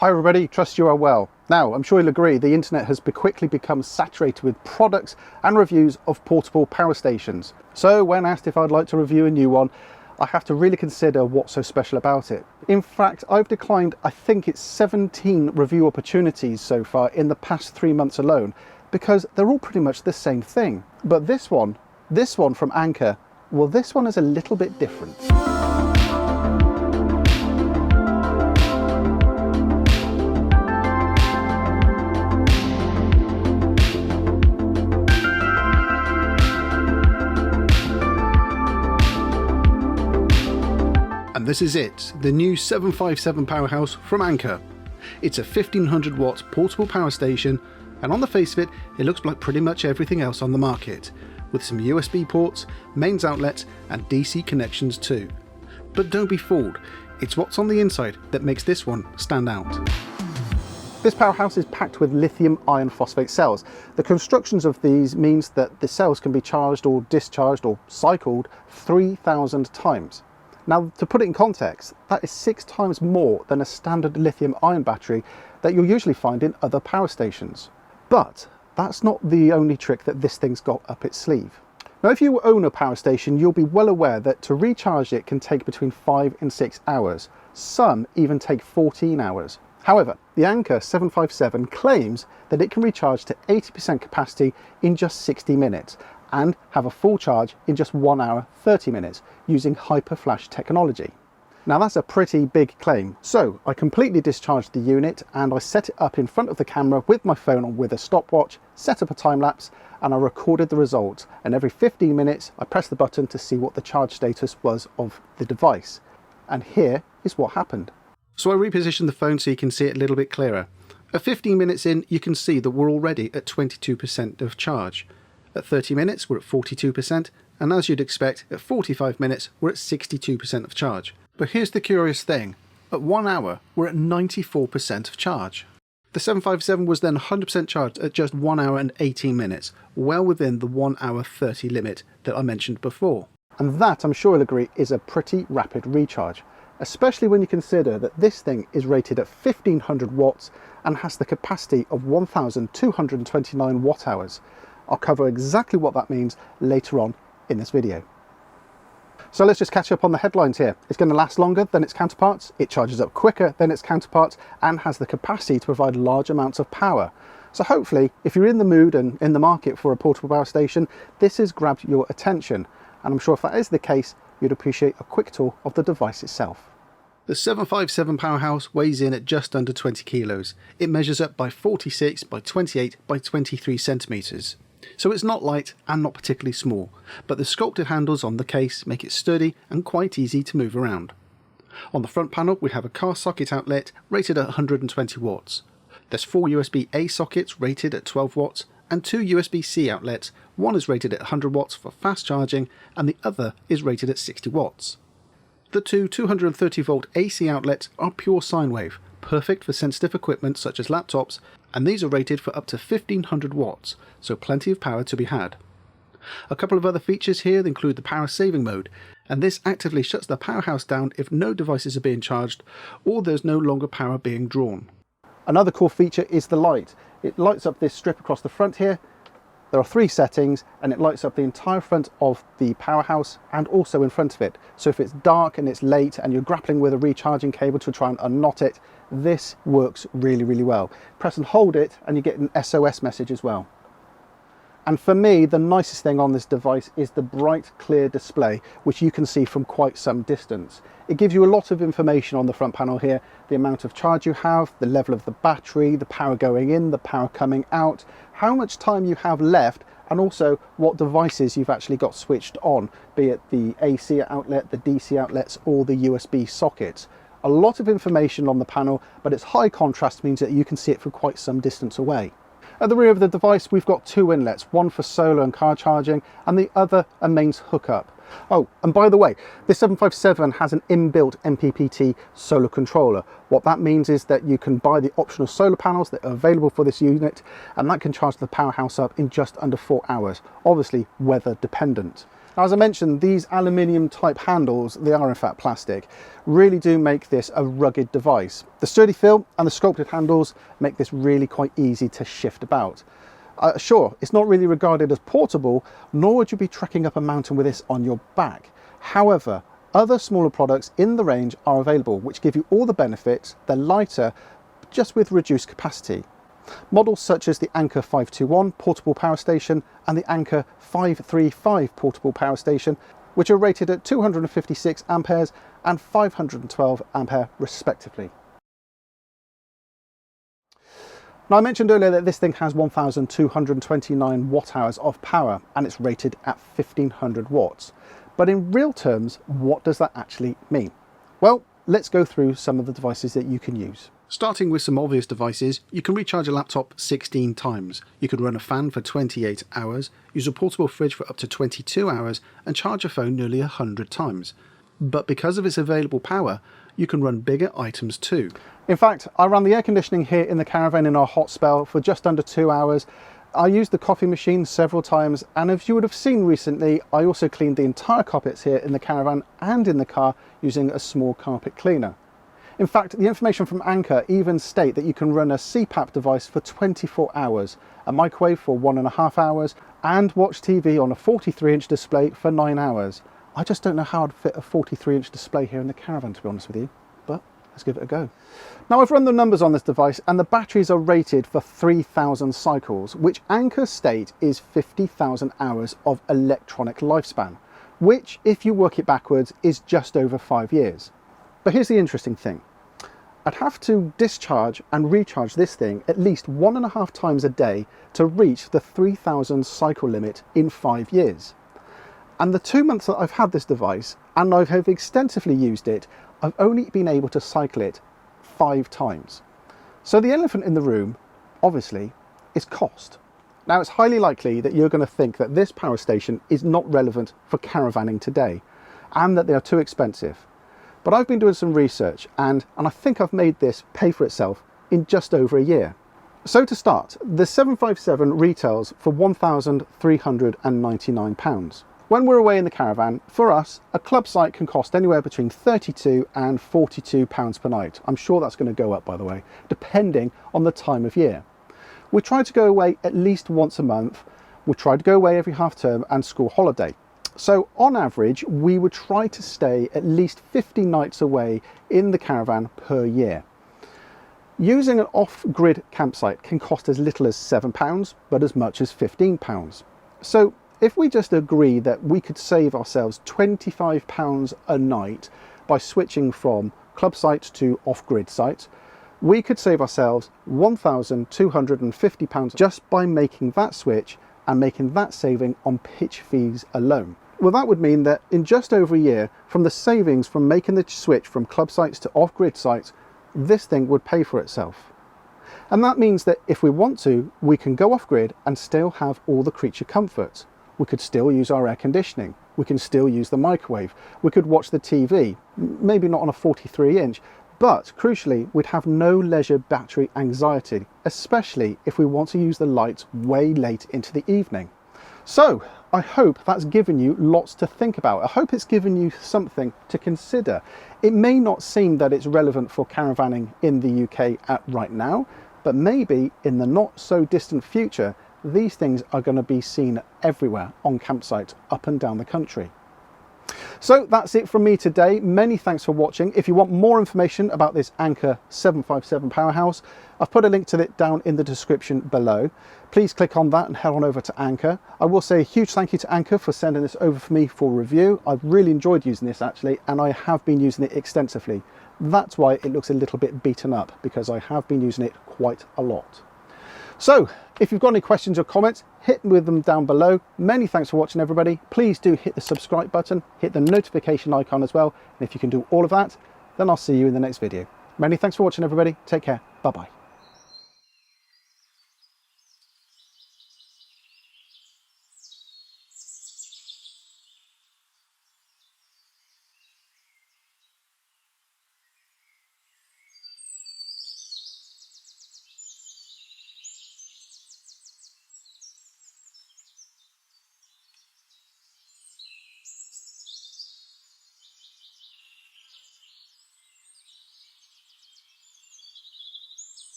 Hi everybody, trust you are well. Now, I'm sure you'll agree the internet has quickly become saturated with products and reviews of portable power stations. So when asked if I'd like to review a new one, I have to really consider what's so special about it. In fact, I've declined, I think it's 17 review opportunities so far in the past 3 months alone, because they're all pretty much the same thing. But this one from Anker, well, this one is a little bit different. And this is it, the new 757 Powerhouse from Anker. It's a 1500 watt portable power station, and on the face of it, it looks like pretty much everything else on the market, with some USB ports, mains outlets and DC connections too. But don't be fooled, it's what's on the inside that makes this one stand out. This powerhouse is packed with lithium iron phosphate cells. The constructions of these means that the cells can be charged or discharged or cycled 3,000 times. Now, to put it in context, that is 6 times more than a standard lithium ion battery that you'll usually find in other power stations. But that's not the only trick that this thing's got up its sleeve. Now, if you own a power station, you'll be well aware that to recharge it can take between 5 and 6 hours. Some even take 14 hours. However, the Anker 757 claims that it can recharge to 80% capacity in just 60 minutes and have a full charge in just 1 hour 30 minutes using hyperflash technology. Now that's a pretty big claim. So I completely discharged the unit and I set it up in front of the camera with my phone on with a stopwatch, set up a time lapse, and I recorded the results, and every 15 minutes I pressed the button to see what the charge status was of the device. And here is what happened. So I repositioned the phone so you can see it a little bit clearer. At 15 minutes in, you can see that we're already at 22% of charge. At 30 minutes, we're at 42%, and as you'd expect, at 45 minutes, we're at 62% of charge. But here's the curious thing. At 1 hour, we're at 94% of charge. The 757 was then 100% charged at just 1 hour and 18 minutes, well within the 1 hour 30 limit that I mentioned before. And that, I'm sure you'll agree, is a pretty rapid recharge, especially when you consider that this thing is rated at 1500 watts and has the capacity of 1229 watt hours. I'll cover exactly what that means later on in this video. So let's just catch up on the headlines here. It's going to last longer than its counterparts, it charges up quicker than its counterparts, and has the capacity to provide large amounts of power. So hopefully, if you're in the mood and in the market for a portable power station, this has grabbed your attention. And I'm sure if that is the case, you'd appreciate a quick tour of the device itself. The 757 Powerhouse weighs in at just under 20 kilos. It measures up by 46 by 28 by 23 centimetres. So it's not light and not particularly small, but the sculpted handles on the case make it sturdy and quite easy to move around. On the front panel we have a car socket outlet rated at 120 watts. There's 4 USB-A sockets rated at 12 watts and 2 USB-C outlets. One is rated at 100 watts for fast charging and the other is rated at 60 watts. The two 230 volt AC outlets are pure sine wave, perfect for sensitive equipment such as laptops, and these are rated for up to 1500 watts, so plenty of power to be had. A couple of other features here include the power saving mode, and this actively shuts the powerhouse down if no devices are being charged or there's no longer power being drawn. Another cool feature is the light. It lights up this strip across the front here. There are 3 settings and it lights up the entire front of the powerhouse and also in front of it. So if it's dark and it's late and you're grappling with a recharging cable to try and unknot it, this works really, really well. Press and hold it and you get an SOS message as well. And for me, the nicest thing on this device is the bright, clear display, which you can see from quite some distance. It gives you a lot of information on the front panel here, the amount of charge you have, the level of the battery, the power going in, the power coming out, how much time you have left, and also what devices you've actually got switched on, be it the AC outlet, the DC outlets, or the USB sockets. A lot of information on the panel, but its high contrast means that you can see it from quite some distance away. At the rear of the device, we've got 2 inlets, one for solar and car charging, and the other a mains hookup. Oh, and by the way, this 757 has an inbuilt Mppt solar controller. What that means is that you can buy the optional solar panels that are available for this unit, and that can charge the powerhouse up in just under 4 hours, obviously weather dependent. Now, as I mentioned, these aluminium type handles, they are in fact plastic, really do make this a rugged device. The sturdy feel and the sculpted handles make this really quite easy to shift about. Sure, it's not really regarded as portable, nor would you be trekking up a mountain with this on your back. However, other smaller products in the range are available, which give you all the benefits. They're lighter, just with reduced capacity. Models such as the Anker 521 portable power station and the Anker 535 portable power station, which are rated at 256 amperes and 512 ampere respectively. Now, I mentioned earlier that this thing has 1,229 watt hours of power and it's rated at 1500 watts. But in real terms, what does that actually mean? Well, let's go through some of the devices that you can use. Starting with some obvious devices, you can recharge a laptop 16 times. You could run a fan for 28 hours, use a portable fridge for up to 22 hours, and charge a phone nearly 100 times. But because of its available power, you can run bigger items too. In fact, I ran the air conditioning here in the caravan in our hot spell for just under 2 hours. I used the coffee machine several times, and as you would have seen recently, I also cleaned the entire carpets here in the caravan and in the car using a small carpet cleaner. In fact, the information from Anker even state that you can run a CPAP device for 24 hours, a microwave for 1.5 hours, and watch TV on a 43-inch display for 9 hours. I just don't know how I'd fit a 43-inch display here in the caravan, to be honest with you, but let's give it a go. Now, I've run the numbers on this device and the batteries are rated for 3,000 cycles, which Anker state is 50,000 hours of electronic lifespan, which, if you work it backwards, is just over 5 years. But here's the interesting thing. I'd have to discharge and recharge this thing at least 1.5 times a day to reach the 3,000 cycle limit in 5 years. And the 2 months that I've had this device, and I have extensively used it, I've only been able to cycle it 5 times. So the elephant in the room, obviously, is cost. Now, it's highly likely that you're going to think that this power station is not relevant for caravanning today, and that they are too expensive. But I've been doing some research and I think I've made this pay for itself in just over a year. So to start, the 757 retails for £1,399. When we're away in the caravan, for us, a club site can cost anywhere between £32 and £42 per night. I'm sure that's going to go up, by the way, depending on the time of year. We try to go away at least once a month. We try to go away every half term and school holiday. So on average, we would try to stay at least 50 nights away in the caravan per year. Using an off-grid campsite can cost as little as £7, but as much as £15. So if we just agree that we could save ourselves £25 a night by switching from club sites to off-grid sites, we could save ourselves £1,250 just by making that switch and making that saving on pitch fees alone. Well, that would mean that in just over a year, from the savings from making the switch from club sites to off-grid sites, this thing would pay for itself. And that means that if we want to, we can go off-grid and still have all the creature comforts. We could still use our air conditioning. We can still use the microwave. We could watch the TV, maybe not on a 43-inch, but crucially, we'd have no leisure battery anxiety, especially if we want to use the lights way late into the evening. So I hope that's given you lots to think about. I hope it's given you something to consider. It may not seem that it's relevant for caravanning in the UK right now, but maybe in the not so distant future, these things are going to be seen everywhere on campsites up and down the country. So that's it from me today. Many thanks for watching. If you want more information about this Anker 757 Powerhouse, I've put a link to it down in the description below. Please click on that and head on over to Anker. I will say a huge thank you to Anker for sending this over for me for review. I've really enjoyed using this actually, and I have been using it extensively. That's why it looks a little bit beaten up, because I have been using it quite a lot. So if you've got any questions or comments, hit me with them down below. Many thanks for watching, everybody. Please do hit the subscribe button, hit the notification icon as well. And if you can do all of that, then I'll see you in the next video. Many thanks for watching, everybody. Take care. Bye-bye.